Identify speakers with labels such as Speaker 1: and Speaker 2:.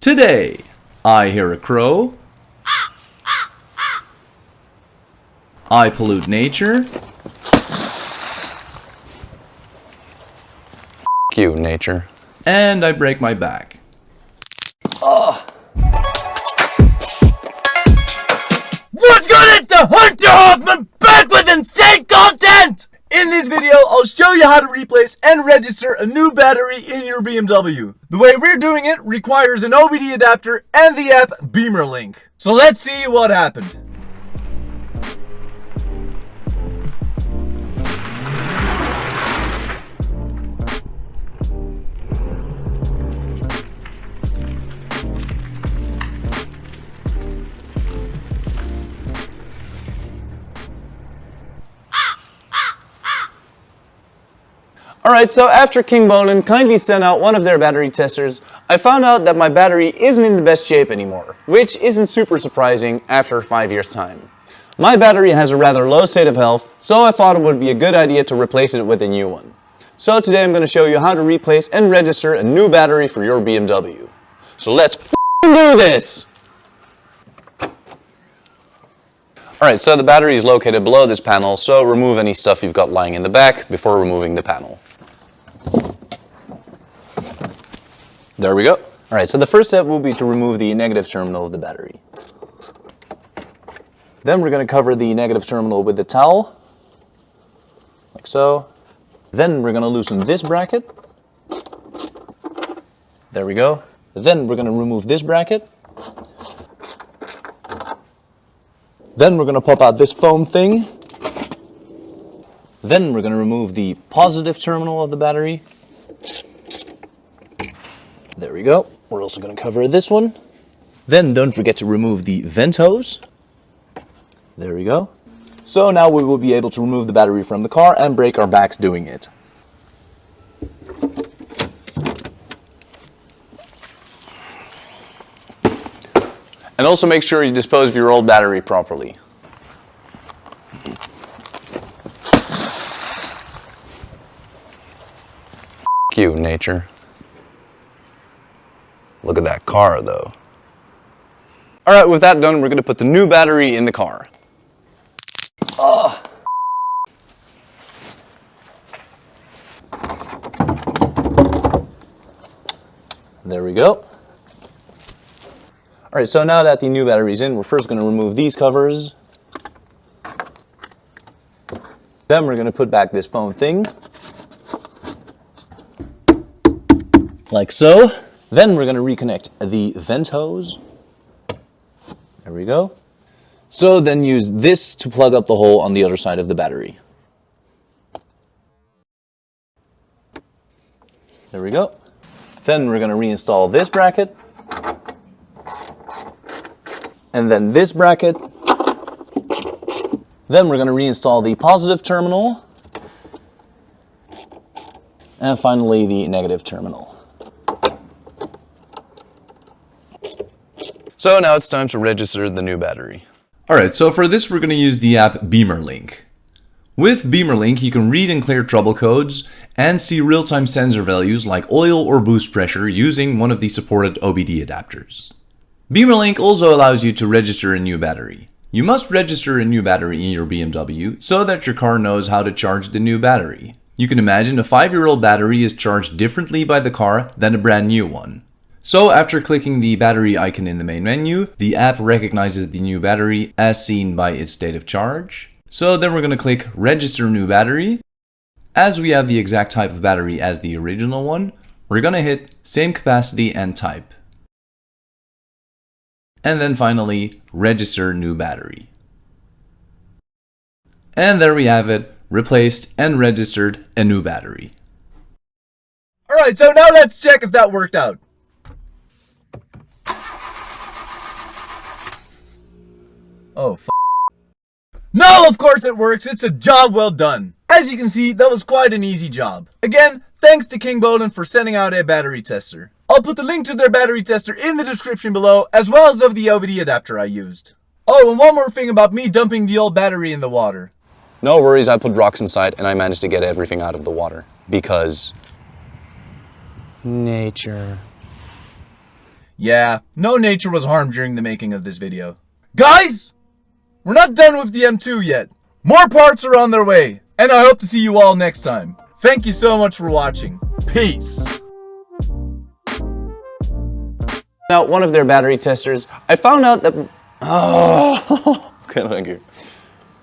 Speaker 1: Today, I hear a crow, I pollute nature,
Speaker 2: you, nature.
Speaker 1: and I break my back.
Speaker 3: What's good? It's the Hunter Hoffman back with insane content! In this video, I'll show you how to replace and register a new battery in your BMW. The way we're doing it requires an OBD adapter and the app BimmerLink. So let's see what happened.
Speaker 2: Alright, so after King Bonin kindly sent out one of their battery testers, I found out that my battery isn't in the best shape anymore, which isn't super surprising after 5 years' time. My battery has a rather low state of health, so I thought it would be a good idea to replace it with a new one. So today I'm going to show you how to replace and register a new battery for your BMW. So let's do this! Alright, so the battery is located below this panel, so remove any stuff you've got lying in the back before removing the panel. There we go. Alright, so the first step will be to remove the negative terminal of the battery. Then we're going to cover the negative terminal with the towel, like so. Then we're going to loosen this bracket. There we go. Then we're going to remove this bracket. Then we're going to pop out this foam thing. Then we're going to remove the positive terminal of the battery. There we go. We're also going to cover this one. Then don't forget to remove the vent hose. There we go. So now we will be able to remove the battery from the car and break our backs doing it. And also make sure you dispose of your old battery properly. You, nature. Look at that car, though. Alright, with that done, we're going to put the new battery in the car. There we go. Alright, so now that the new battery's in, we're first going to remove these covers. Then we're going to put back this foam thing. Like so. Then we're going to reconnect the vent hose. There we go. So then use this to plug up the hole on the other side of the battery. There we go. Then we're going to reinstall this bracket. And then this bracket. Then we're going to reinstall the positive terminal. And finally the negative terminal. So now it's time to register the new battery.
Speaker 1: Alright, so for this we're going to use the app BimmerLink. With BimmerLink you can read and clear trouble codes and see real-time sensor values like oil or boost pressure using one of the supported OBD adapters. BimmerLink also allows you to register a new battery. You must register a new battery in your BMW so that your car knows how to charge the new battery. You can imagine a 5-year-old battery is charged differently by the car than a brand new one. So after clicking the battery icon in the main menu, the app recognizes the new battery as seen by its state of charge. So then we're going to click register new battery. As we have the exact type of battery as the original one, we're going to hit same capacity and type. And then finally, register new battery. And there we have it, replaced and registered a new battery.
Speaker 3: Alright, so now let's check if that worked out. Oh, No, of course it works. It's a job well done. As you can see, that was quite an easy job. Again, thanks to King Bonin for sending out a battery tester. I'll put the link to their battery tester in the description below, as well as of the OBD adapter I used. Oh, and one more thing about me dumping the old battery in the water.
Speaker 2: No worries, I put rocks inside and I managed to get everything out of the water. Because... nature.
Speaker 3: Yeah, no nature was harmed during the making of this video. Guys, we're not done with the M2 yet. More parts are on their way, and I hope to see you all next time. Thank you so much for watching. Peace.
Speaker 2: Out one of their battery testers, I found out that... Oh, okay, thank you.